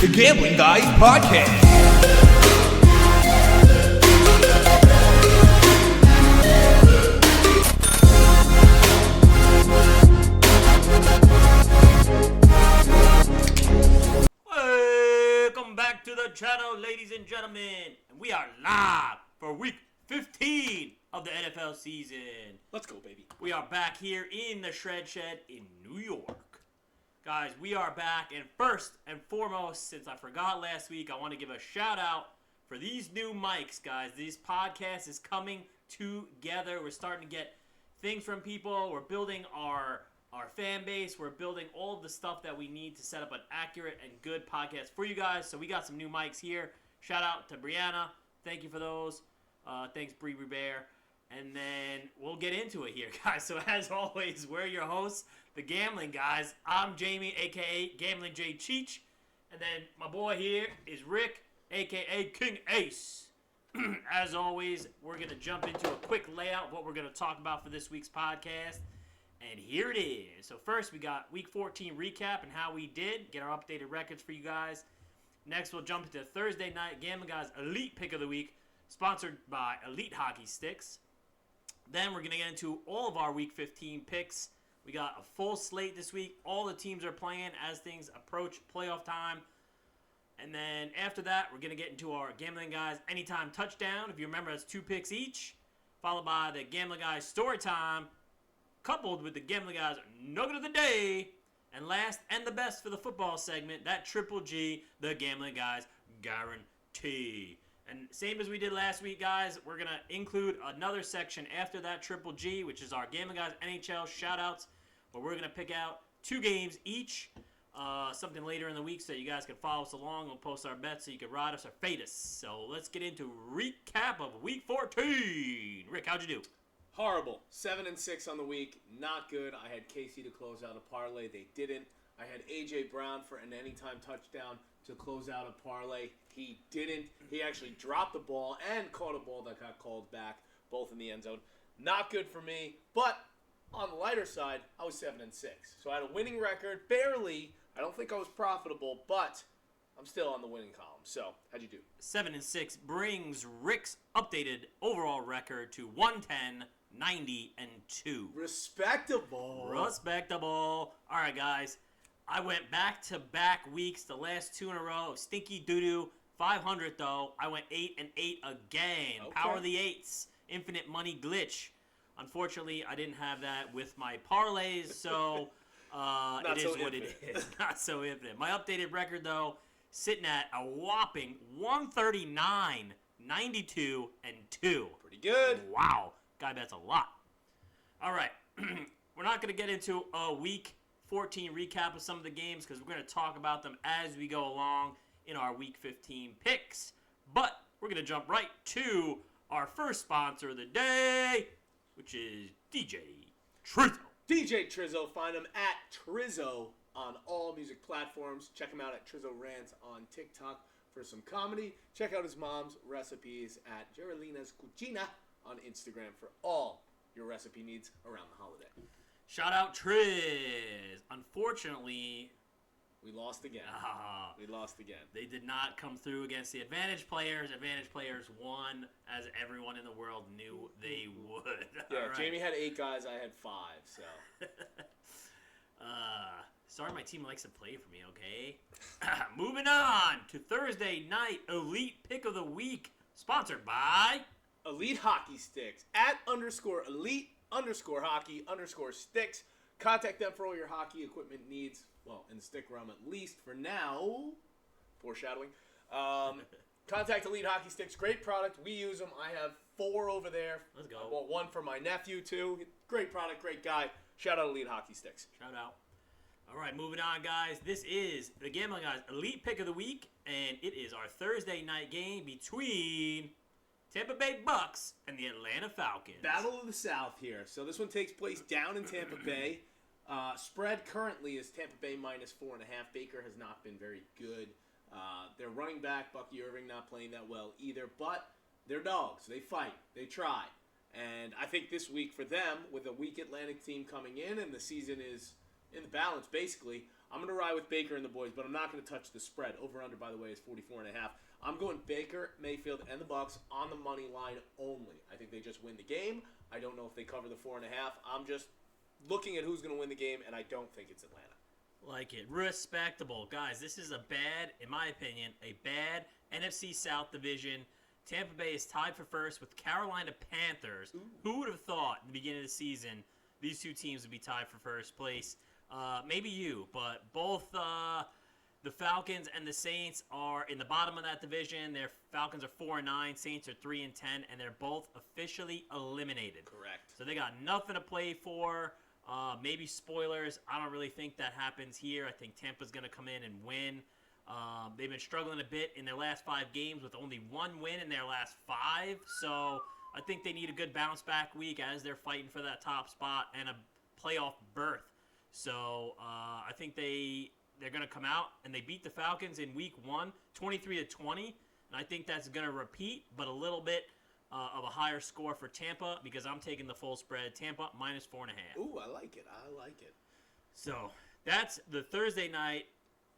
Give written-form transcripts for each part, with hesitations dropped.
the Gambling Guys Podcast. Welcome back to the channel, ladies and gentlemen. And we are live for week 15 of the NFL season. Let's go, baby. We are back here in the Shred Shed in New York. Guys, we are back, and first and foremost, since I forgot last week, I want to give a shout out for these new mics, guys. This podcast is coming together. We're starting to get things from people. We're building our fan base. We're building all of the stuff that we need to set up an accurate and good podcast for you guys. So we got some new mics here. Shout out to Brianna. Thank you for those. Thanks, Bree Bear. And then we'll get into it here, guys. So as always, we're your hosts, the Gambling Guys. I'm Jamie, a.k.a. Gambling J. Cheech. And then my boy here is Rick, a.k.a. King Ace. As always, we're going to jump into a quick layout of what we're going to talk about for this week's podcast. And here it is. So first, we got Week 14 recap and how we did. Get our updated records for you guys. Next, we'll jump into Thursday night Gambling Guys Elite Pick of the Week, sponsored by Elite Hockey Sticks. Then we're going to get into all of our Week 15 picks. We got a full slate this week. All the teams are playing as things approach playoff time. And then after that, we're going to get into our Gambling Guys Anytime Touchdown. If you remember, that's 2 picks each. Followed by the Gambling Guys Story Time, coupled with the Gambling Guys Nugget of the Day. And last and the best for the football segment, that Triple G, the Gambling Guys Guarantee. And same as we did last week, guys, we're going to include another section after that Triple G, which is our Gambling Guys NHL shoutouts, where we're going to pick out 2 games each, something later in the week so you guys can follow us along. We'll post our bets so you can ride us or fade us. So let's get into recap of Week 14. Rick, how'd you do? Horrible. 7-6 on the week. Not good. I had Casey to close out a parlay. They didn't. I had A.J. Brown for an anytime touchdown to close out a parlay. He didn't. He actually dropped the ball and caught a ball that got called back, both in the end zone. Not good for me, but on the lighter side, I was 7-6. So I had a winning record, barely. I don't think I was profitable, but I'm still on the winning column. So, how'd you do? 7-6 brings Rick's updated overall record to 110, 90, and 2. Respectable. All right, guys. I went back-to-back weeks, the last 2 in a row of stinky doo-doo. 500, though. I went 8-8 again. Okay. Power of the 8s. Infinite money glitch. Unfortunately, I didn't have that with my parlays, so it is what it is. Not so infinite. My updated record, though, sitting at a whopping 139, 92, and 2. Pretty good. Wow. Guy bets a lot. All right. We're not going to get into a Week 14 recap of some of the games because we're going to talk about them as we go along in our Week 15 picks. But we're going to jump right to our first sponsor of the day, which is DJ Trizzo. DJ Trizzo. Find him at Trizzo on all music platforms. Check him out at Trizzo Rants on TikTok for some comedy. Check out his mom's recipes at Geraldina's Cucina on Instagram for all your recipe needs around the holiday. Shout out Triz. Unfortunately, we lost again. They did not come through against the Advantage players. Advantage players won, as everyone in the world knew they would. Yeah, right. Jamie had 8 guys. I had 5. So. Sorry, my team likes to play for me. Okay. Moving on to Thursday night Elite Pick of the Week, sponsored by Elite Hockey Sticks at _elite_hockey_sticks. Contact them for all your hockey equipment needs. Well, in the stick realm at least for now. Foreshadowing. Contact Elite Hockey Sticks. Great product. We use them. I have 4 over there. Let's go. I bought 1 for my nephew too. Great product. Great guy. Shout out Elite Hockey Sticks. Shout out. All right, moving on, guys. This is the Gambling Guys Elite Pick of the Week, and it is our Thursday night game between Tampa Bay Bucks and the Atlanta Falcons. Battle of the South here. So this one takes place down in Tampa Bay. Spread currently is Tampa Bay -4.5. Baker has not been very good. Their running back, Bucky Irving, not playing that well either. But they're dogs. They fight. They try. And I think this week for them, with a weak Atlantic team coming in, and the season is in the balance, basically. I'm going to ride with Baker and the boys, but I'm not going to touch the spread. Over-under, by the way, is 44.5. I'm going Baker, Mayfield, and the Bucs on the money line only. I think they just win the game. I don't know if they cover the 4.5. I'm just looking at who's going to win the game, and I don't think it's Atlanta. Like it. Respectable. Guys, this is a bad, in my opinion, a bad NFC South division. Tampa Bay is tied for first with Carolina Panthers. Ooh. Who would have thought in the beginning of the season these two teams would be tied for first place? Maybe you, but both the Falcons and the Saints are in the bottom of that division. Their Falcons are 4-9, Saints are 3-10, and they're both officially eliminated. Correct. So they got nothing to play for. Maybe spoilers. I don't really think that happens here. I think Tampa's going to come in and win. They've been struggling a bit in their last 5 games with only 1 win in their last 5. So I think they need a good bounce back week as they're fighting for that top spot and a playoff berth. So I think they're going to come out and they beat the Falcons in week 1, 23-20. And I think that's going to repeat, but a little bit of a higher score for Tampa because I'm taking the full spread. Tampa minus 4.5. Ooh, I like it. I like it. So that's the Thursday night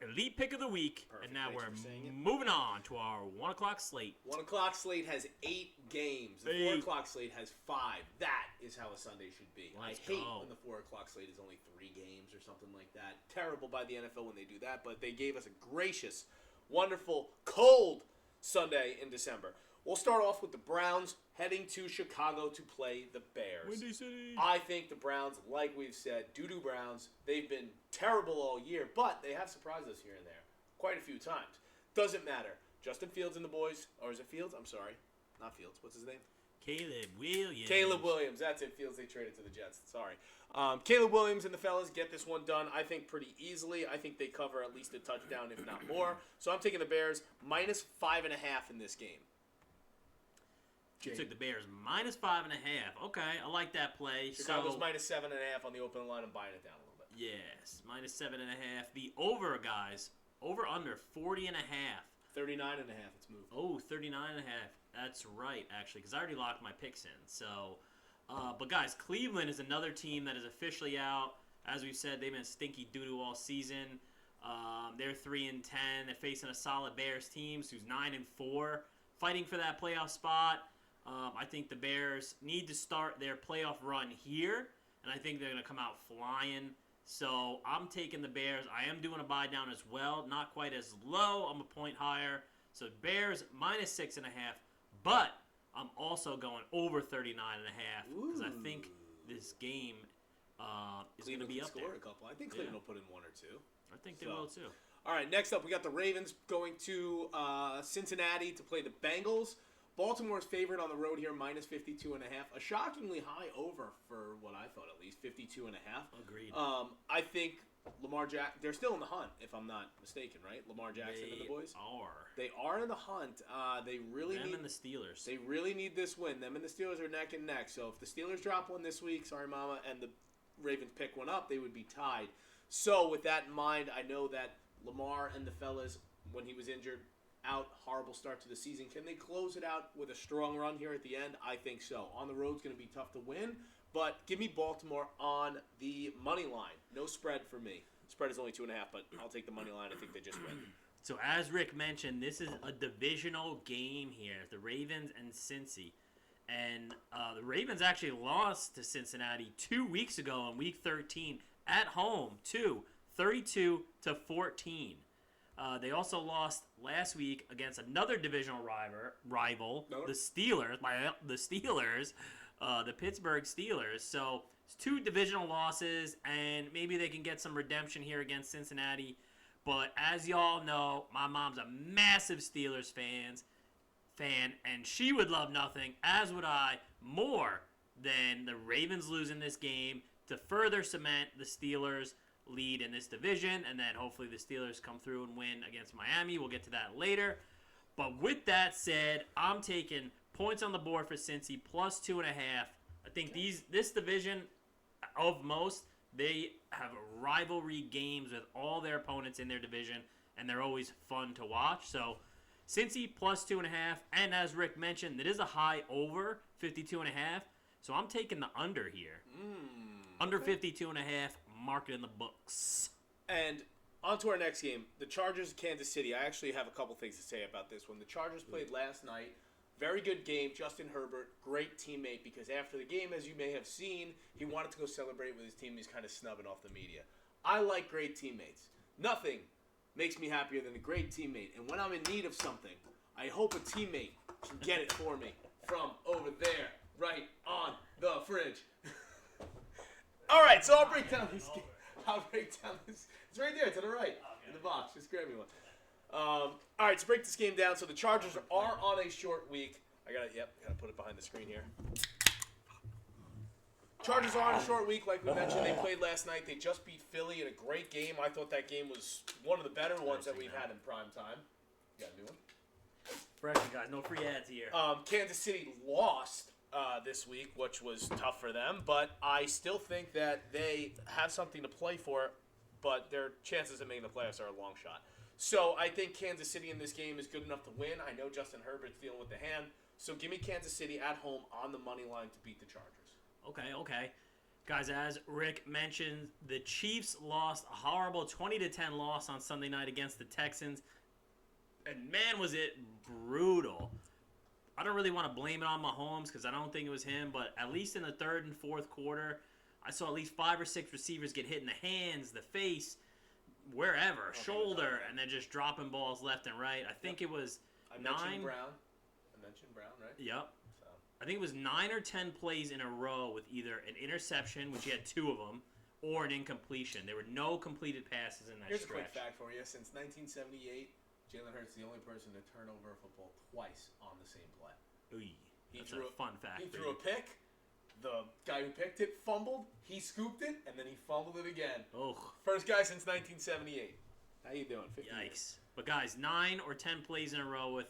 elite pick of the week. Perfect. And now Thanks we're for saying it. moving on to our 1 o'clock slate. 1 o'clock slate has 8 games. The 4 o'clock slate has 5. That is how a Sunday should be. Let's I hate go. when the 4 o'clock slate is only 3 games or something like that. Terrible by the NFL when they do that, but they gave us a gracious, wonderful, cold Sunday in December. We'll start off with the Browns heading to Chicago to play the Bears. Windy City. I think the Browns, like we've said, doo-doo Browns, they've been terrible all year, but they have surprised us here and there quite a few times. Doesn't matter. Justin Fields and the boys, or is it Fields? I'm sorry. Not Fields. What's his name? Caleb Williams. Caleb Williams. That's it. Fields, they traded to the Jets. Sorry. Caleb Williams and the fellas get this one done, I think, pretty easily. I think they cover at least a touchdown, if not more. So I'm taking the Bears minus 5.5 in this game. You took the Bears minus 5.5. Okay, I like that play. Chicago's so, minus 7.5 on the open line. I'm buying it down a little bit. yes, minus 7.5. The over, guys, over under 40.5. 39.5. It's moved. Oh, 39.5. That's right, actually, because I already locked my picks in. So, but guys, Cleveland is another team that is officially out. As we've said, they've been stinky doo-doo all season. They're 3-10. They're facing a solid Bears team who's 9-4, fighting for that playoff spot. I think the Bears need to start their playoff run here, and I think they're going to come out flying. So I'm taking the Bears. I am doing a buy down as well, not quite as low. I'm a point higher. So Bears minus 6.5, but I'm also going over 39.5 because I think this game is going to be up there. A couple. I think Cleveland will put in 1 or 2. I think they will too. All right, next up we got the Ravens going to Cincinnati to play the Bengals. Baltimore's favorite on the road here, minus 52.5. A shockingly high over for what I thought, at least 52.5. Agreed. I think Lamar Jackson, they're still in the hunt, if I'm not mistaken, right? Lamar Jackson and the boys? They are in the hunt. They really Them need and the Steelers. They really need this win. Them and the Steelers are neck and neck. So if the Steelers drop one this week, sorry mama, and the Ravens pick one up, they would be tied. So with that in mind, I know that Lamar and the fellas, when he was injured, out, horrible start to the season. Can they close it out with a strong run here at the end? I think so. On the road, it's going to be tough to win, but give me Baltimore on the money line. No spread for me. Spread is only 2.5, but I'll take the money line. I think they just win. So as Rick mentioned, this is a divisional game here. The Ravens and Cincy. And the Ravens actually lost to Cincinnati 2 weeks ago in Week 13 at home, too, 32-14. They also lost last week against another divisional rival, the Steelers. The Pittsburgh Steelers. So it's 2 divisional losses, and maybe they can get some redemption here against Cincinnati. But as y'all know, my mom's a massive Steelers fan, and she would love nothing, as would I, more than the Ravens losing this game to further cement the Steelers' lead in this division, and then hopefully the Steelers come through and win against Miami. We'll get to that later. But with that said, I'm taking points on the board for Cincy plus 2.5. I think this division of most, they have rivalry games with all their opponents in their division, and they're always fun to watch. So Cincy plus 2.5, and as Rick mentioned, it is a high over 52.5. So I'm taking the under here. Under 52.5 mark it in the books. And on to our next game, the Chargers, Kansas City. I actually have a couple things to say about this one. The Chargers played last night. Very good game. Justin Herbert, great teammate, because after the game, as you may have seen, he wanted to go celebrate with his team. He's kind of snubbing off the media. I like great teammates. Nothing makes me happier than a great teammate. And when I'm in need of something, I hope a teammate can get it for me from over there, right on the fridge. All right, so I'll break down this game. It's right there to the right in the box. Just grab me one. All right, to break this game down, so the Chargers are on a short week. Gotta put it behind the screen here. Chargers are on a short week, like we mentioned. They played last night. They just beat Philly in a great game. I thought that game was one of the better ones that we've had in prime time. You got a new one? Fresh, guys. No free ads here. Kansas City lost this week, which was tough for them, but I still think that they have something to play for, but their chances of making the playoffs are a long shot. So I think Kansas City in this game is good enough to win. I know Justin Herbert's dealing with the hand, so give me Kansas City at home on the money line to beat the Chargers. Okay. Guys, as Rick mentioned, the Chiefs lost a horrible 20-10 loss on Sunday night against the Texans. And man, was it brutal. I don't really want to blame it on Mahomes because I don't think it was him, but at least in the third and fourth quarter, I saw at least 5 or 6 receivers get hit in the hands, the face, wherever, shoulder, and then just dropping balls left and right. I think it was I mentioned Brown, right? Yep. I think it was 9 or 10 plays in a row with either an interception, which he had 2 of them, or an incompletion. There were no completed passes in that Here's stretch. a quick fact for you. Since 1978, Jalen Hurts is the only person to turn over a football twice on the same play. That's a fun fact. He threw a pick. The guy who picked it fumbled. He scooped it, and then he fumbled it again. First guy since 1978. How you doing? 50 Yikes. years. But guys, 9 or 10 plays in a row with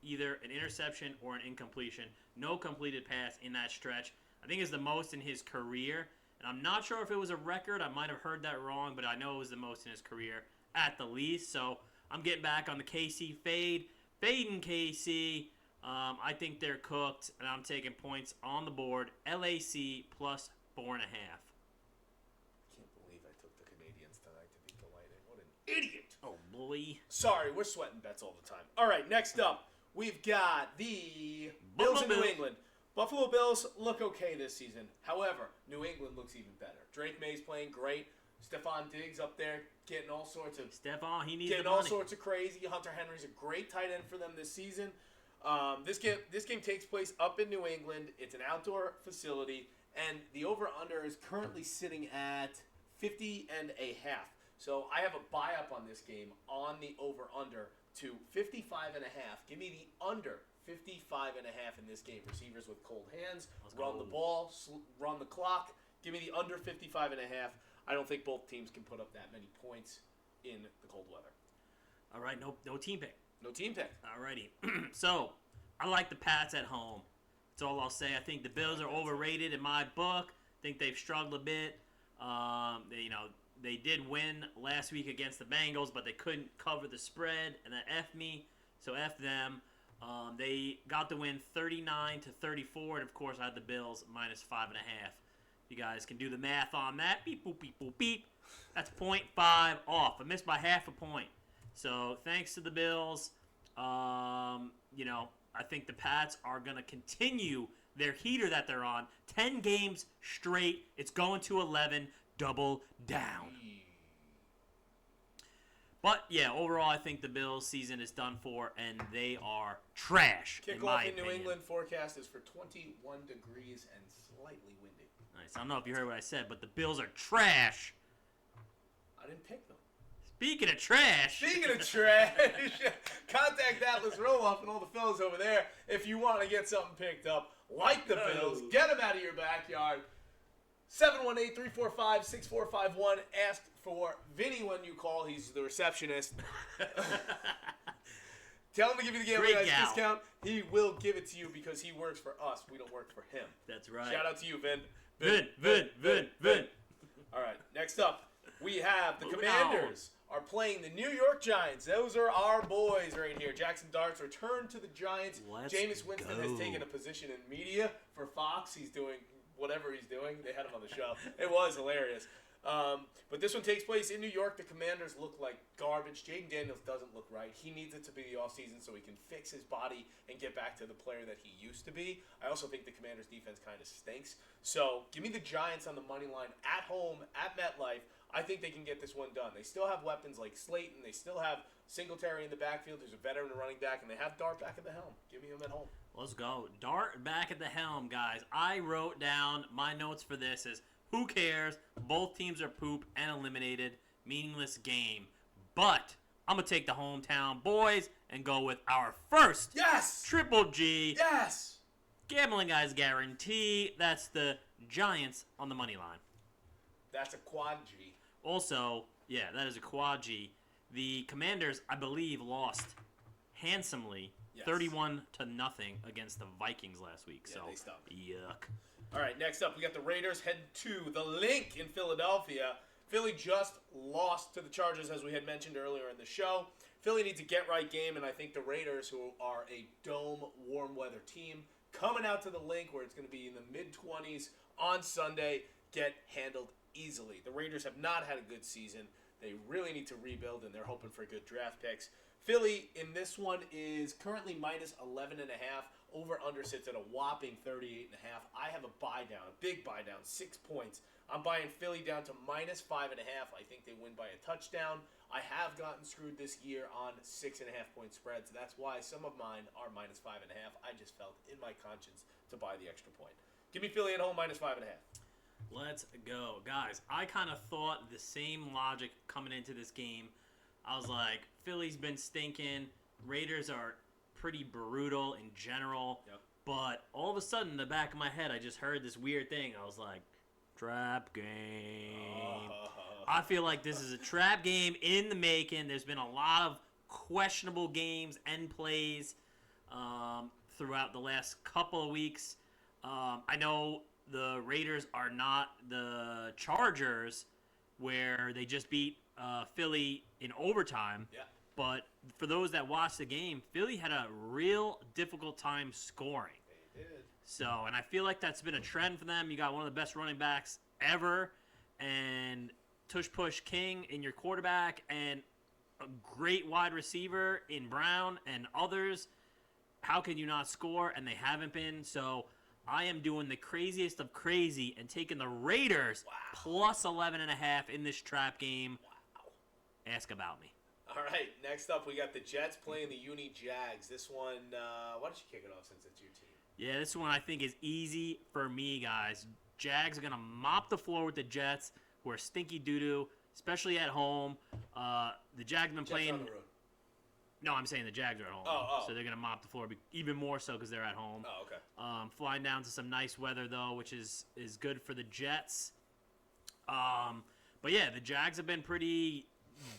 either an interception or an incompletion. No completed pass in that stretch. I think it's the most in his career. And I'm not sure if it was a record. I might have heard that wrong, but I know it was the most in his career at the least. So I'm getting back on the KC fade. Fading KC. I think they're cooked, and I'm taking points on the board. LAC plus 4.5. Can't believe I took the Canadians tonight to beat the Lightning. What an idiot. Oh, boy. Sorry, we're sweating bets all the time. All right, next up, we've got the Bills in New England. Buffalo Bills look okay this season. However, New England looks even better. Drake May's playing great. Stephon Diggs up there getting all sorts of he needs getting the all money. sorts of crazy. Hunter Henry's a great tight end for them this season. This game takes place up in New England. It's an outdoor facility, and the over/under is currently sitting at 50.5. So I have a buy up on this game on the over/under to 55.5. Give me the under 55.5 in this game. Receivers with cold hands, run the ball, run the clock. Give me the under 55.5. I don't think both teams can put up that many points in the cold weather. All right, no team pick. No team pick. Alrigy. So, I like the Pats at home. That's all I'll say. I think the Bills are overrated in my book. I think they've struggled a bit. They did win last week against the Bengals, but they couldn't cover the spread, and that F me, so F them. They got the win 39-34, and of course I had the Bills minus 5.5. You guys can do the math on that. Beep, boop, beep, boop, beep. That's 0.5 off. I missed by half a point. So thanks to the Bills, I think the Pats are going to continue their heater that they're on. 10 games straight. It's going to 11. Double down. But, yeah, overall, I think the Bills' season is done for, and they are trash, in my Kickoff in opinion. New England forecast is for 21 degrees and slightly windy. Nice. I don't know if you heard what I said, but the Bills are trash. I didn't pick them. Speaking of trash. Contact Atlas Roll-Off and all the fellas over there if you want to get something picked up. Like the Bills. Get them out of your backyard. 718-345-6451. Ask for Vinny when you call. He's the receptionist. Tell him to give you the gambling discount. He will give it to you because he works for us. We don't work for him. That's right. Shout out to you, Vin. Vin. All right, next up, we have the Commanders are playing the New York Giants. Those are our boys right here. Jackson Dart's returned to the Giants. Jameis Winston has taken a position in media for Fox. He's doing whatever he's doing. They had him on the show. It was hilarious. But this one takes place in New York. The Commanders look like garbage. Jaden Daniels doesn't look right. He needs it to be the offseason so he can fix his body and get back to the player that he used to be. I also think the Commanders' defense kind of stinks. So give me the Giants on the money line at home at MetLife. I think they can get this one done. They still have weapons like SLATE, and they still have Singletary in the backfield, who's a veteran running back, and they have Dart back at the helm. Give me him at home. Let's go. Dart back at the helm, guys. I wrote down my notes for this is who cares? Both teams are poop and eliminated. Meaningless game. But I'm going to take the hometown boys and go with our first Triple G. Yes! Gambling Guys guarantee. That's the Giants on the money line. That's a quad G. Also, yeah, that is a quad G. The Commanders, I believe, lost handsomely 31-0 against the Vikings last week. Yeah, so, they stopped. Yuck. All right, next up, we got the Raiders head to the Link in Philadelphia. Philly just lost to the Chargers, as we had mentioned earlier in the show. Philly needs a get-right game, and I think the Raiders, who are a dome, warm-weather team, coming out to the Link, where it's going to be in the mid-20s on Sunday, get handled easily. The Raiders have not had a good season. They really need to rebuild, and they're hoping for good draft picks. Philly in this one is currently minus 11.5. Over-under sits at a whopping 38.5. I have a buy down, a big buy down, 6 points. I'm buying Philly down to minus 5.5. I think they win by a touchdown. I have gotten screwed this year on 6.5 point spreads. That's why some of mine are minus 5.5. I just felt in my conscience to buy the extra point. Give me Philly at home minus 5.5. Let's go. Guys, I kind of thought the same logic coming into this game. I was like, Philly's been stinking. Raiders are pretty brutal in general. Yep. But all of a sudden, in the back of my head, I just heard this weird thing. I was like, trap game. I feel like this is a trap game in the making. There's been a lot of questionable games and plays throughout the last couple of weeks. I know the Raiders are not the Chargers, where they just beat Philly in overtime. Yeah. But for those that watched the game, Philly had a real difficult time scoring. They did. So, and I feel like that's been a trend for them. You got one of the best running backs ever, and Tush-Push King in your quarterback, and a great wide receiver in Brown and others. How can you not score? And they haven't been. So I am doing the craziest of crazy and taking the Raiders plus 11.5 in this trap game. Wow. Ask about me. All right, next up we got the Jets playing the Uni Jags. This one, why don't you kick it off since it's your team? Yeah, this one I think is easy for me, guys. Jags are going to mop the floor with the Jets, who are stinky doo-doo, especially at home. The Jags have been playing... on the road. No, I'm saying the Jags are at home. Oh. So they're going to mop the floor even more so because they're at home. Oh, okay. Flying down to some nice weather, though, which is good for the Jets. But, yeah, the Jags have been pretty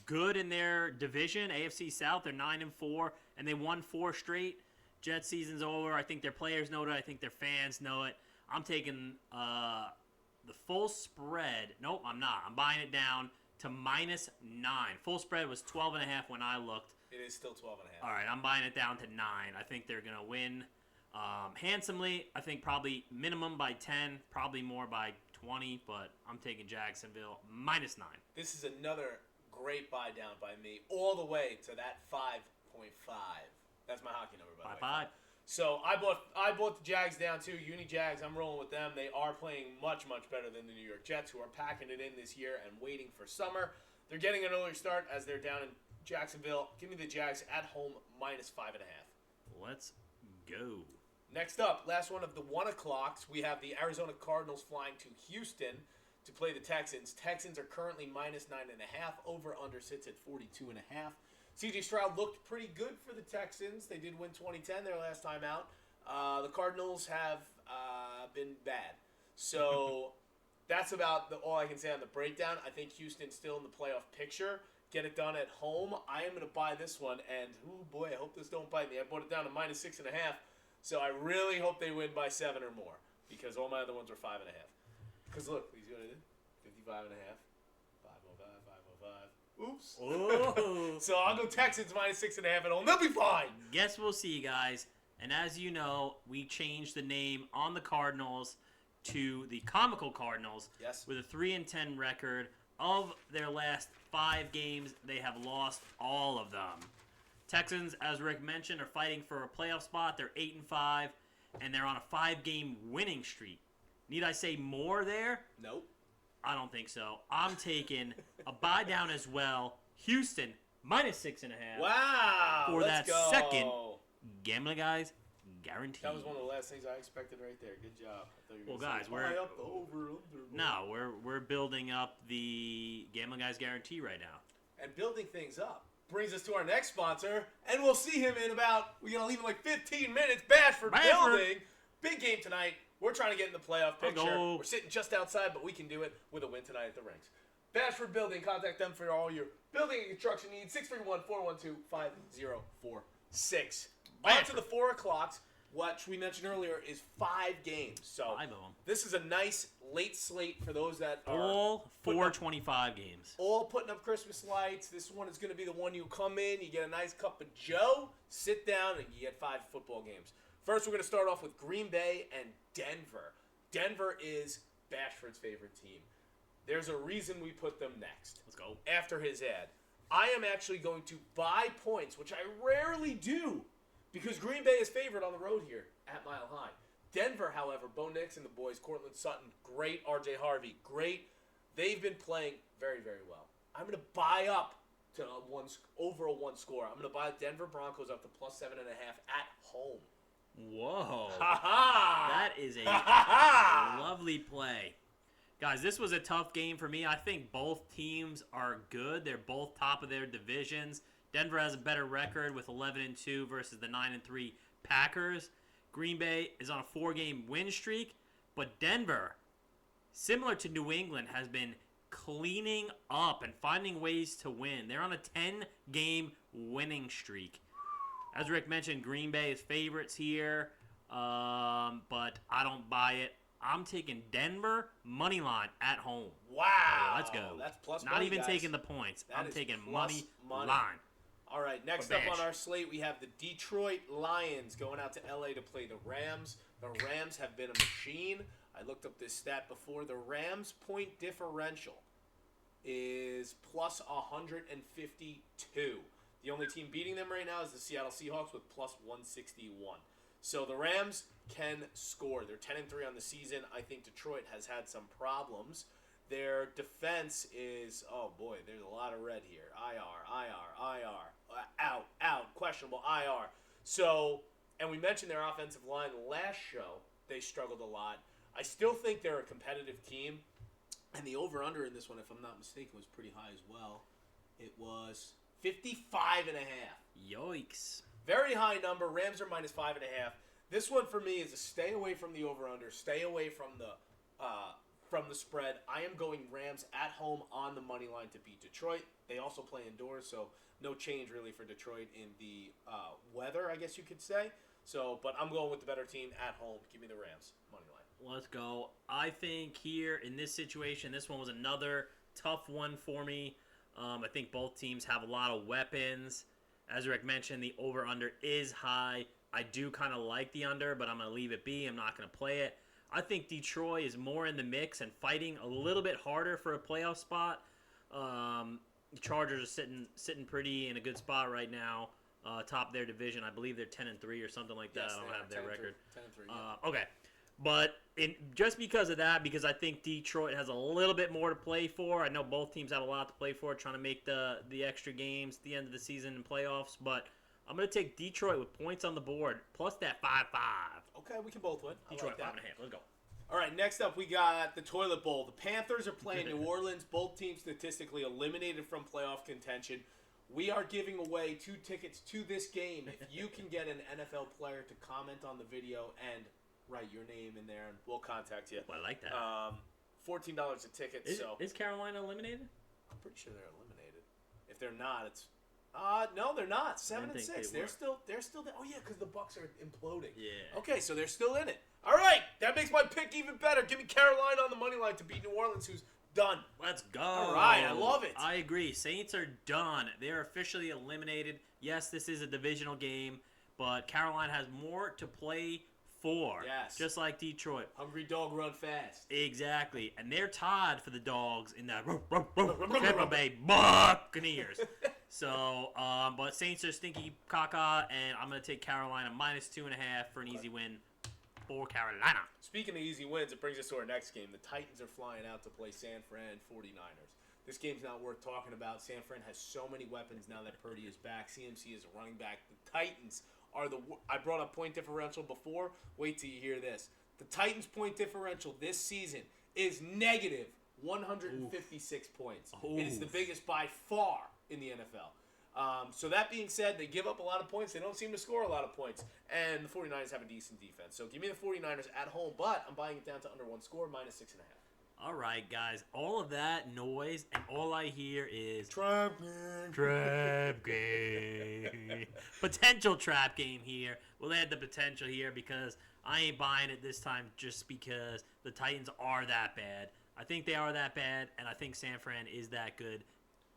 good in their division, AFC South. They're 9-4, and they won 4 straight. Jets season's over. I think their players know it. I think their fans know it. I'm taking the full spread. Nope, I'm not. I'm buying it down to minus 9. Full spread was 12.5 when I looked. It is still 12.5. All right, I'm buying it down to 9. I think they're going to win handsomely. I think probably minimum by 10, probably more by 20, but I'm taking Jacksonville minus 9. This is another great buy down by me, all the way to that 5.5. That's my hockey number, by the way. 5. So I bought the Jags down too. Uni Jags, I'm rolling with them. They are playing much, much better than the New York Jets, who are packing it in this year and waiting for summer. They're getting an early start as they're down in Jacksonville. Give me the Jags at home minus 5.5. Let's go. Next up, last one of the 1 o'clocks, we have the Arizona Cardinals flying to Houston to play the Texans. Texans are currently minus 9.5. Over-under sits at 42.5. C.J. Stroud looked pretty good for the Texans. They did win 2010 their last time out. The Cardinals have been bad. So that's about all I can say on the breakdown. I think Houston's still in the playoff picture. Get it done at home. I am going to buy this one, and oh boy, I hope this don't bite me. I bought it down to minus 6.5. So I really hope they win by 7 or more, because all my other ones were 5.5. Because look, you see what I did? 55.5. 505. Oops. Oh. So I'll go Texans minus 6.5 at home. They'll be fine. Guess we'll see, guys. And as you know, we changed the name on the Cardinals to the comical Cardinals. Yes. With a 3-10 record. Of their last 5 games, they have lost all of them. Texans, as Rick mentioned, are fighting for a playoff spot. They're 8-5, and they're on a 5-game winning streak. Need I say more there? Nope. I don't think so. I'm taking a buy down as well. Houston, -6.5. Wow. For let's that go. second Gambling Guys guarantee. That was one of the last things I expected right there. Good job. I thought you were Well, guys, we're buy up the over under. no, we're building up the Gambling Guys guarantee right now. And building things up brings us to our next sponsor, and we'll see him in about, we're going to leave in like 15 minutes. Bashford Building. Big game tonight. We're trying to get in the playoff picture. Go. We're sitting just outside, but we can do it with a win tonight at the Rings. Bashford Building. Contact them for all your building and construction needs. 631-412-5046. On to the 4 o'clocks, which we mentioned earlier is 5 games. So 5 of them. this is a nice late slate for those that are All 425 games. all putting up Christmas lights. This one is going to be the one you come in, you get a nice cup of Joe, sit down, and you get 5 football games. First, we're going to start off with Green Bay and Denver. Denver is Bashford's favorite team. There's a reason we put them next. Let's go. After his ad. I am actually going to buy points, which I rarely do, because Green Bay is favored on the road here at Mile High. Denver, however, Bo Nix and the boys, Cortland Sutton, great. R.J. Harvey, great. They've been playing very, very well. I'm going to buy up to over a 1 score. I'm going to buy Denver Broncos up to +7.5 at home. Whoa. Ha-ha! That is a Ha-ha! lovely play. Guys, this was a tough game for me. I think both teams are good. They're both top of their divisions. Denver has a better record with 11-2 versus the 9-3 Packers. Green Bay is on a 4-game win streak, but Denver, similar to New England, has been cleaning up and finding ways to win. They're on a 10-game winning streak. As Rick mentioned, Green Bay is favorites here, but I don't buy it. I'm taking Denver Moneyline at home. Wow. Let's go. That's plus Not money, even guys. taking the points. That I'm is taking plus money money. line. All right, next For up on Bash. our slate, we have the Detroit Lions going out to L.A. to play the Rams. The Rams have been a machine. I looked up this stat before. The Rams' point differential is plus 152. The only team beating them right now is the Seattle Seahawks with plus 161. So the Rams can score. They're 10-3 on the season. I think Detroit has had some problems. Their defense is, oh boy, there's a lot of red here. IR. Out. Questionable IR. So, and we mentioned their offensive line last show. They struggled a lot. I still think they're a competitive team. And the over-under in this one, if I'm not mistaken, was pretty high as well. It was 55.5. Yikes. Very high number. Rams are -5.5. This one for me is a stay away from the over/under. Stay away from the spread. I am going Rams at home on the money line to beat Detroit. They also play indoors, so no change really for Detroit in the weather, I guess you could say. So, but I'm going with the better team at home. Give me the Rams money line. Let's go. I think here in this situation, this one was another tough one for me. I think both teams have a lot of weapons. As Rick mentioned, the over-under is high. I do kind of like the under, but I'm going to leave it be. I'm not going to play it. I think Detroit is more in the mix and fighting a little bit harder for a playoff spot. The Chargers are sitting pretty in a good spot right now, top of their division. I believe they're 10-3 or something like that. Yes, I don't have their 10-3, record. 10-3. Yeah. Okay. But just because of that, because I think Detroit has a little bit more to play for. I know both teams have a lot to play for, trying to make the extra games, the end of the season and playoffs. But I'm going to take Detroit with points on the board, plus that 5-5. Okay, we can both win. I Detroit like that. 5.5. Let's go. All right, next up we got the Toilet Bowl. The Panthers are playing New Orleans. Both teams statistically eliminated from playoff contention. We are giving away 2 tickets to this game. If you can get an NFL player to comment on the video and write your name in there, and we'll contact you. Well, I like that. $14 a ticket. Is Carolina eliminated? I'm pretty sure they're eliminated. If they're not, it's no, they're not. 7-6. They're still there. Oh yeah, because the Bucks are imploding. Yeah. Okay, so they're still in it. All right, that makes my pick even better. Give me Carolina on the money line to beat New Orleans, who's done. Let's go. All right, I love it. I agree. Saints are done. They're officially eliminated. Yes, this is a divisional game, but Carolina has more to play 4. Yes. Just like Detroit. Hungry dog run fast. Exactly. And they're tied for the dogs in that Tampa Bay Buccaneers. So, but Saints are stinky caca, and I'm going to take Carolina -2.5 for an easy win for Carolina. Speaking of easy wins, it brings us to our next game. The Titans are flying out to play San Fran 49ers. This game's not worth talking about. San Fran has so many weapons now that Purdy is back. CMC is a running back. The Titans are I brought up point differential before. Wait till you hear this. The Titans' point differential this season is negative 156 points. Oof. It is the biggest by far in the NFL. So that being said, they give up a lot of points. They don't seem to score a lot of points. And the 49ers have a decent defense. So give me the 49ers at home, but I'm buying it down to under 1 score, -6.5. All right, guys. All of that noise, and all I hear is Trap game. trap game. Potential trap game here. We'll add the potential here because I ain't buying it this time just because the Titans are that bad. I think they are that bad, and I think San Fran is that good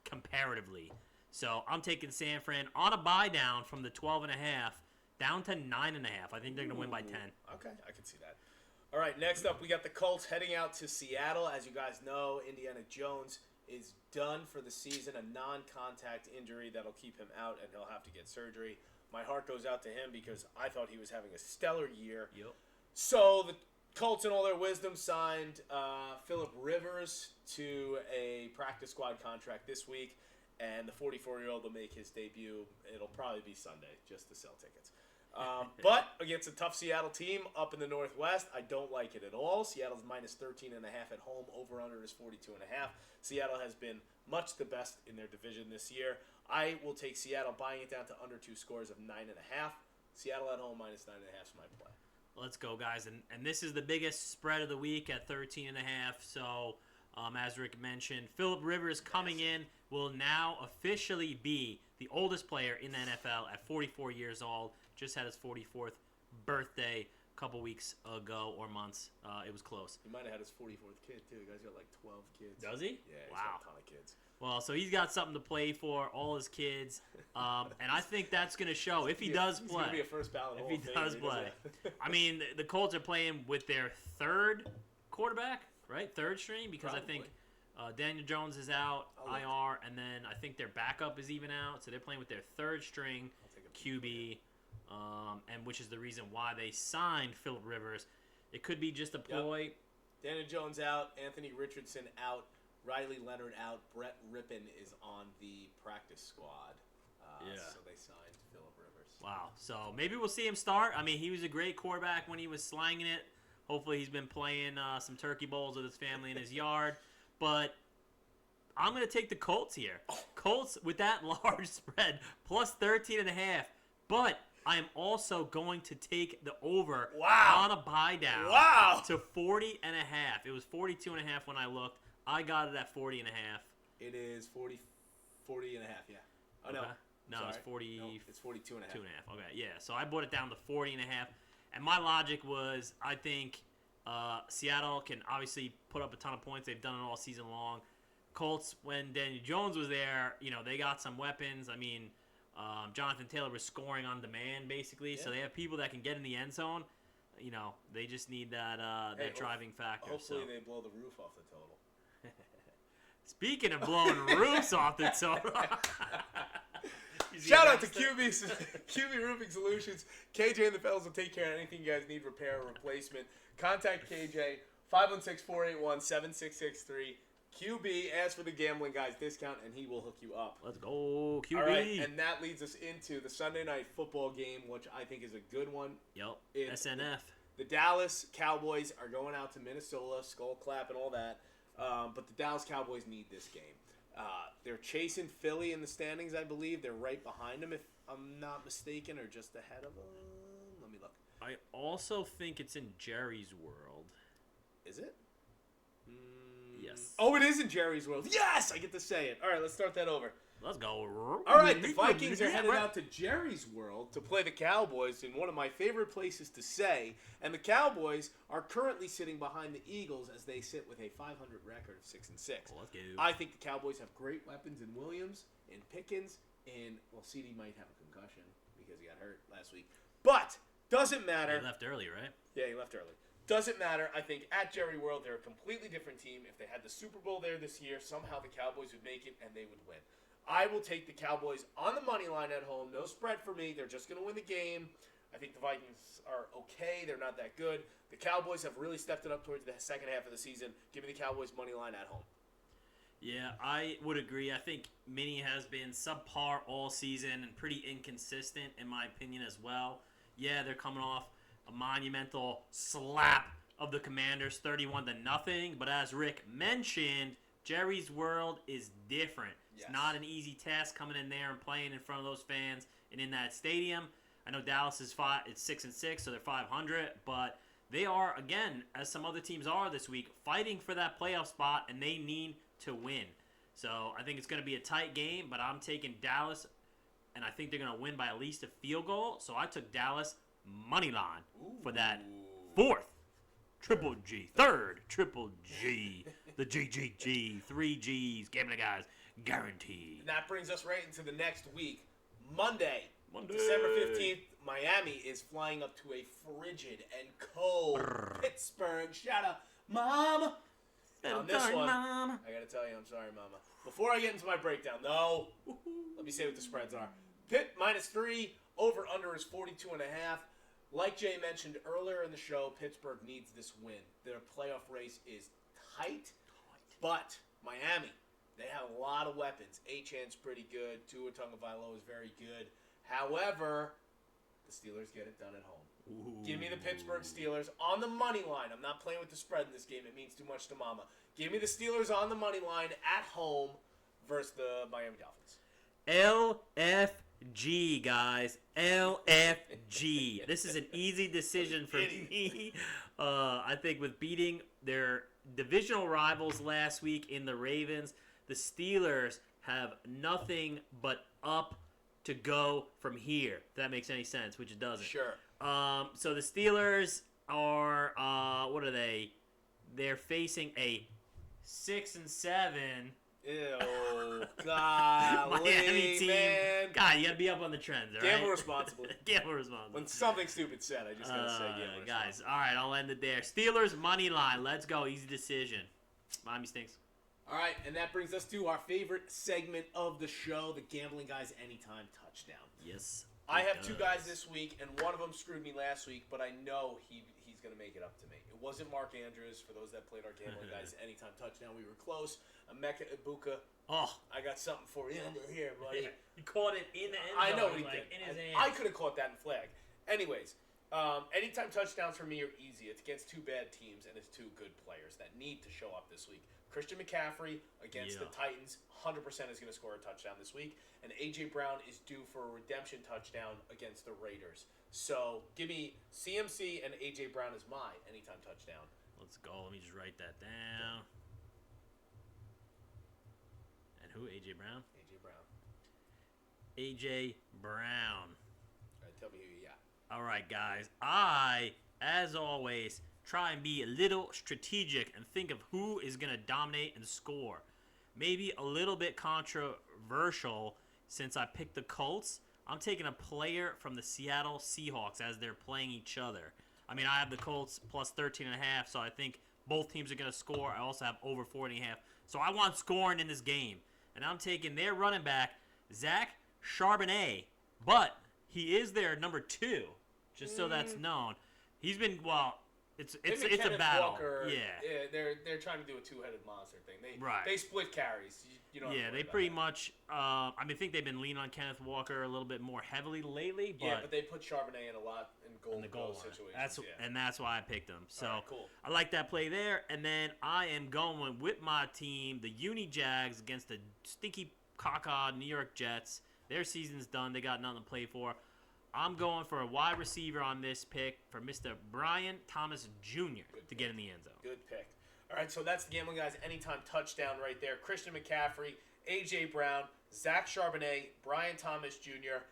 comparatively. So I'm taking San Fran on a buy down from the 12.5 down to 9.5. I think they're going to win by 10. Okay, I can see that. All right, next up, we got the Colts heading out to Seattle. As you guys know, Indiana Jones is done for the season, a non-contact injury that'll keep him out, and he'll have to get surgery. My heart goes out to him because I thought he was having a stellar year. Yep. So the Colts, in all their wisdom, signed Phillip Rivers to a practice squad contract this week, and the 44-year-old will make his debut. It'll probably be Sunday just to sell tickets. But against a tough Seattle team up in the Northwest, I don't like it at all. Seattle's -13.5 at home. Over-under is 42.5. Seattle has been much the best in their division this year. I will take Seattle, buying it down to under 2 scores of 9.5. Seattle at home -9.5 is my play. Let's go, guys. And this is the biggest spread of the week at 13.5. So, as Rick mentioned, Phillip Rivers coming in will now officially be the oldest player in the NFL at 44 years old. Just had his 44th birthday a couple weeks ago or months. It was close. He might have had his 44th kid, too. The guy's got like 12 kids. Does he? Yeah, he's wow. got a ton of kids. Well, so he's got something to play for, all his kids. And I think that's going to show if he does play. He's going to be a first ballot Hall If of he Famer, does play. I mean, the Colts are playing with their third quarterback, right? Third string, because Probably. I think Daniel Jones is out, Oh, look. IR, and then I think their backup is even out. So they're playing with their third string I'll take a QB, and which is the reason why they signed Phillip Rivers. It could be just a ploy. Daniel Jones out. Anthony Richardson out. Riley Leonard out. Brett Rippon is on the practice squad. So they signed Phillip Rivers. Wow. So maybe we'll see him start. I mean, he was a great quarterback when he was slanging it. Hopefully he's been playing some turkey bowls with his family in his yard. But I'm going to take the Colts here. Colts with that large spread, plus 13.5. But I am also going to take the over on a buy down to 40.5. It was 42.5 when I looked. I got it at 40.5. It is 40 and a half, yeah. Oh, no. Okay. No, Sorry. it's 40. No, it's 42 and a half. 2.5. Okay, yeah. So I brought it down to 40.5. And my logic was, I think Seattle can obviously put up a ton of points. They've done it all season long. Colts, when Daniel Jones was there, they got some weapons. I mean, Jonathan Taylor was scoring on demand, basically. Yeah. So they have people that can get in the end zone. They just need that driving factor. Hopefully they blow the roof off the total. Speaking of blowing roofs off the total. Shout out to QB Roofing Solutions. KJ and the fellas will take care of anything you guys need, repair or replacement. Contact KJ, 516-481-7663. QB, ask for the Gambling Guys discount, and he will hook you up. Let's go, QB. All right, and that leads us into the Sunday night football game, which I think is a good one. Yep, SNF. The Dallas Cowboys are going out to Minnesota, skull clap and all that. But the Dallas Cowboys need this game. They're chasing Philly in the standings, I believe. They're right behind them, if I'm not mistaken, or just ahead of them. Let me look. I also think it's in Jerry's world. Is it? Yes. Oh, it is in Jerry's world. Yes! I get to say it. All right, let's start that over. Let's go. All right, the Vikings are headed out to Jerry's world to play the Cowboys in one of my favorite places to say. And the Cowboys are currently sitting behind the Eagles as they sit with a 500 record of 6-6. Let's go. I think the Cowboys have great weapons in Williams, in Pickens, and, CD might have a concussion because he got hurt last week. But Doesn't matter. He left early, right? Yeah, he left early. Doesn't matter. I think at Jerry World, they're a completely different team. If they had the Super Bowl there this year, somehow the Cowboys would make it and they would win. I will take the Cowboys on the money line at home. No spread for me. They're just going to win the game. I think the Vikings are okay. They're not that good. The Cowboys have really stepped it up towards the second half of the season. Give me the Cowboys money line at home. Yeah, I would agree. I think Minnie has been subpar all season and pretty inconsistent, in my opinion, as well. Yeah, they're coming off a monumental slap of the Commanders, 31-0. But as Rick mentioned, Jerry's World is different. Yes. It's not an easy task coming in there and playing in front of those fans and in that stadium. I know Dallas is 6-6, so they're 500, but they are, again, as some other teams are this week, fighting for that playoff spot, and they need to win. So I think it's going to be a tight game, but I'm taking Dallas, and I think they're going to win by at least a field goal. So I took Dallas money line for that fourth triple G, third triple G, the GGG, 3 Gs, gambling guys, guaranteed. And that brings us right into the next week. Monday. December 15th, Miami is flying up to a frigid and cold Pittsburgh. Shout out, Mom. On this one, Mom. I got to tell you, I'm sorry, Mama. Before I get into my breakdown, though, let me say what the spreads are. Pitt -3, over-under is 42.5. Like Jay mentioned earlier in the show, Pittsburgh needs this win. Their playoff race is tight, but Miami, they have a lot of weapons. Achan's pretty good. Tua Tagovailoa is very good. However, the Steelers get it done at home. Ooh. Give me the Pittsburgh Steelers on the money line. I'm not playing with the spread in this game. It means too much to Mama. Give me the Steelers on the money line at home versus the Miami Dolphins. LFG, guys. LFG. This is an easy decision for me. I think with beating their divisional rivals last week in the Ravens, the Steelers have nothing but up to go from here, if that makes any sense, which it doesn't. Sure. So the Steelers are, what are they? They're facing a 6-7 Ew, God, Miami team. man. God, you gotta be up on the trends, all right? Gamble responsibly. Gamble responsibly. When something stupid said, I just gotta say gamble responsibly. Guys, all right, I'll end it there. Steelers money line. Let's go. Easy decision. Miami stinks. All right, and that brings us to our favorite segment of the show, the Gambling Guys Anytime Touchdown. Yes. I have two guys this week, and one of them screwed me last week, but I know he's going to make it up to me. It wasn't Mark Andrews. For those that played our Gambling Guys Anytime Touchdown, we were close. Emeka Ibuka. Oh. I got something for you here, buddy. Yeah. He caught it in the end zone. I know what he like, did. In his hand. I could have caught that in flag. Anyways, anytime touchdowns for me are easy. It's against two bad teams, and it's two good players that need to show up this week. Christian McCaffrey against the Titans, 100% is going to score a touchdown this week. And A.J. Brown is due for a redemption touchdown against the Raiders. So give me CMC and A.J. Brown as my anytime touchdown. Let's go. Let me just write that down. And who? A.J. Brown? A.J. Brown. A.J. Brown. All right, tell me who you got. All right, guys. I, as always, try and be a little strategic and think of who is going to dominate and score. Maybe a little bit controversial since I picked the Colts. I'm taking a player from the Seattle Seahawks as they're playing each other. I mean, I have the Colts plus 13.5, so I think both teams are going to score. I also have over 40.5. So I want scoring in this game. And I'm taking their running back, Zach Charbonnet. But he is their number 2, just so that's known. He's been, well, it's a battle. Walker, yeah, they're trying to do a two-headed monster thing. Right. They split carries. You don't have to worry they about pretty that. much. I think they've been leaning on Kenneth Walker a little bit more heavily lately. But But they put Charbonnet in a lot in goal goal line. situations. That's why I picked him. So Alright, cool. I like that play there. And then I am going with my team, the Uni Jags, against the stinky caca New York Jets. Their season's done. They got nothing to play for. I'm going for a wide receiver on this pick for Mr. Brian Thomas Jr. to get in the end zone. Good pick. All right, so that's the Gambling Guys Anytime Touchdown right there. Christian McCaffrey, A.J. Brown, Zach Charbonnet, Brian Thomas Jr.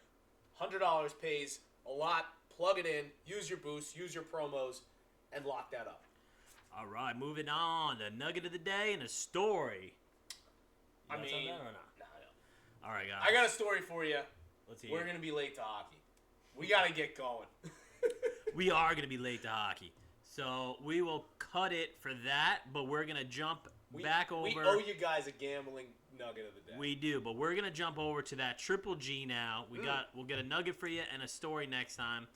$100 pays a lot. Plug it in. Use your boosts. Use your promos. And lock that up. All right, moving on. The nugget of the day and a story. You got something or not? No. All right, guys. I got a story for you. Let's hear We're it. going to be late to hockey. We got to get going. We are going to be late to hockey. So we will cut it for that, but we're going to jump back over. We owe you guys a gambling nugget of the day. We do, but we're going to jump over to that Triple G now. We'll get a nugget for you and a story next time.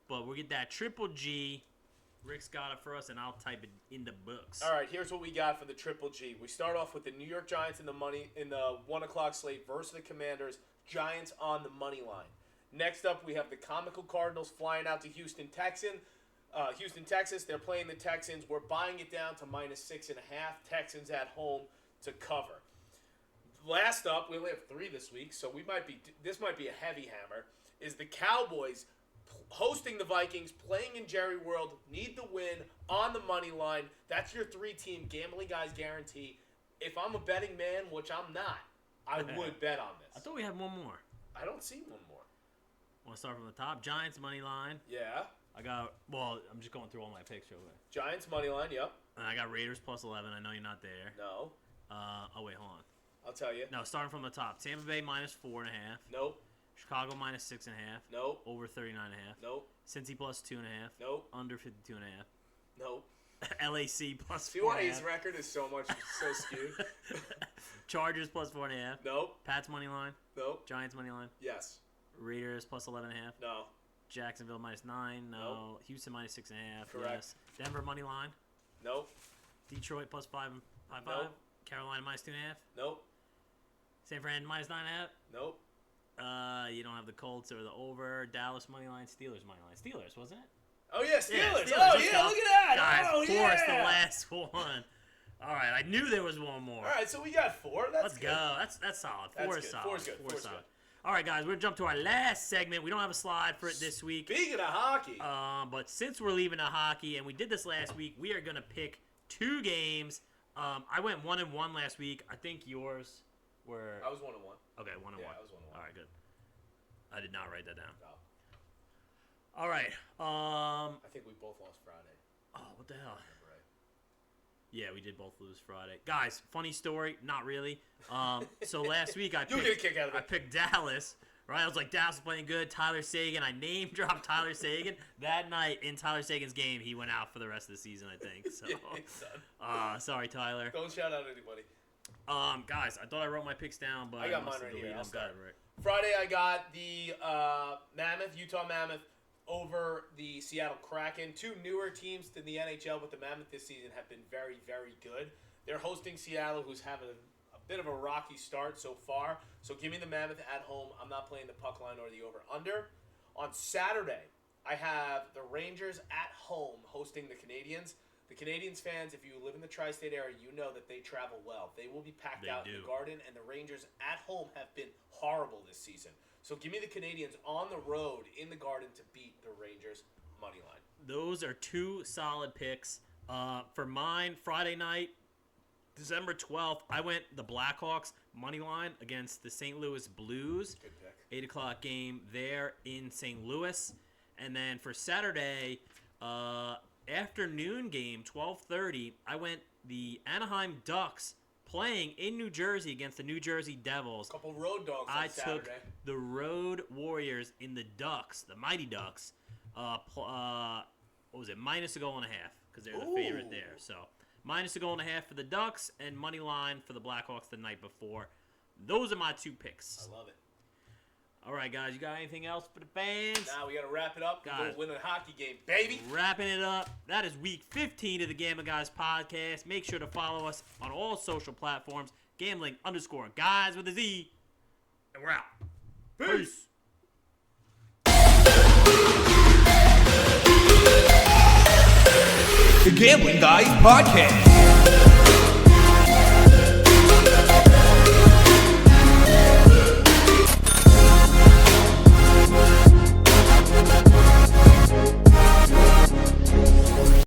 But we'll get that Triple G. Rick's got it for us, and I'll type it in the books. All right, here's what we got for the Triple G. We start off with the New York Giants in the 1 o'clock slate versus the Commanders. Giants on the money line. Next up, we have the comical Cardinals flying out to Houston, Texas. They're playing the Texans. We're buying it down to -6.5. Texans at home to cover. Last up, we only have 3 this week, so this might be a heavy hammer. Is the Cowboys hosting the Vikings, playing in Jerry World, need the win on the money line. That's your 3-team gambling guys guarantee. If I'm a betting man, which I'm not, I would bet on this. I thought we had one more. I don't see one more. Want to start from the top? Giants money line. Yeah. I'm just going through all my picks real quick. Giants money line, yep. And I got Raiders +11. I know you're not there. No. Oh, wait, hold on. I'll tell you. No, starting from the top. Tampa Bay -4.5. Nope. Chicago -6.5. Nope. Over 39.5. Nope. Cincy +2.5. Nope. Under 52.5. Nope. LAC +4.5. See why his record is so skewed? Chargers +4.5. Nope. Pats money line. Nope. Giants money line. Yes. Raiders +11.5. No. Jacksonville -9. No. Nope. Houston -6.5. Correct. Yes. Denver money line. Nope. Detroit +5.5. Nope. Carolina -2.5. Nope. San Fran -9.5. Nope. You don't have the Colts or the over. Dallas money line. Steelers money line. Steelers, wasn't it? Oh yeah, Steelers. Yeah, Steelers. Oh Let's yeah, go. look at that. Guys, oh forced yeah. the last one. All right, I knew there was one more. All right, so we got 4. Let's go. That's solid. Four is good. solid. Four's good. Four's Four's solid. good. All right, guys, we're gonna jump to our last segment. We don't have a slide for it this week. Speaking of hockey. But since we're leaving the hockey, and we did this last week, we are gonna pick 2 games. I went 1-1 last week. I think yours were. I was 1-1. Okay, 1-1. Yeah, I was 1-1. All right, good. I did not write that down. No. All right. I think we both lost Friday. Oh, what the hell? Right. Yeah, we did both lose Friday. Guys, funny story. Not really. So last week You'll get a kick out of it. I picked Dallas. Right, I was like, Dallas is playing good. Tyler Seguin. I name dropped Tyler Seguin. That night in Tyler Sagan's game, he went out for the rest of the season, I think. So, sorry, Tyler. Don't shout out anybody. Guys, I thought I wrote my picks down, but I got must mine have right here. deleted I'll them. start. Got it right. Friday, I got the Utah Mammoth over the Seattle Kraken. 2 newer teams to the NHL, but the Mammoth this season have been very, very good. They're hosting Seattle, who's having a bit of a rocky start so far. So give me the Mammoth at home. I'm not playing the puck line or the over-under. On Saturday, I have the Rangers at home hosting the Canadiens. The Canadiens fans, if you live in the tri-state area, you know that they travel well. They will be packed out in the Garden, and the Rangers at home have been horrible this season. So give me the Canadiens on the road in the Garden to beat the Rangers money line. Those are 2 solid picks. For mine, Friday night, December 12th, I went the Blackhawks money line against the St. Louis Blues. Good pick. 8 o'clock game there in St. Louis. And then for Saturday, afternoon game, 12:30, I went the Anaheim Ducks playing in New Jersey against the New Jersey Devils. A couple road dogs on Saturday. Took the Road Warriors in the Ducks, the Mighty Ducks. What was it? -1.5 goals because they're the favorite there. So -1.5 goals for the Ducks and money line for the Blackhawks the night before. Those are my 2 picks. I love it. All right, guys, you got anything else for the fans? Now we got to wrap it up. Guys, We'll win a hockey game, baby. Wrapping it up. That is week 15 of the Gambling Guys podcast. Make sure to follow us on all social platforms. Gambling_guys with a Z. And we're out. Peace. The Gambling Guys Podcast.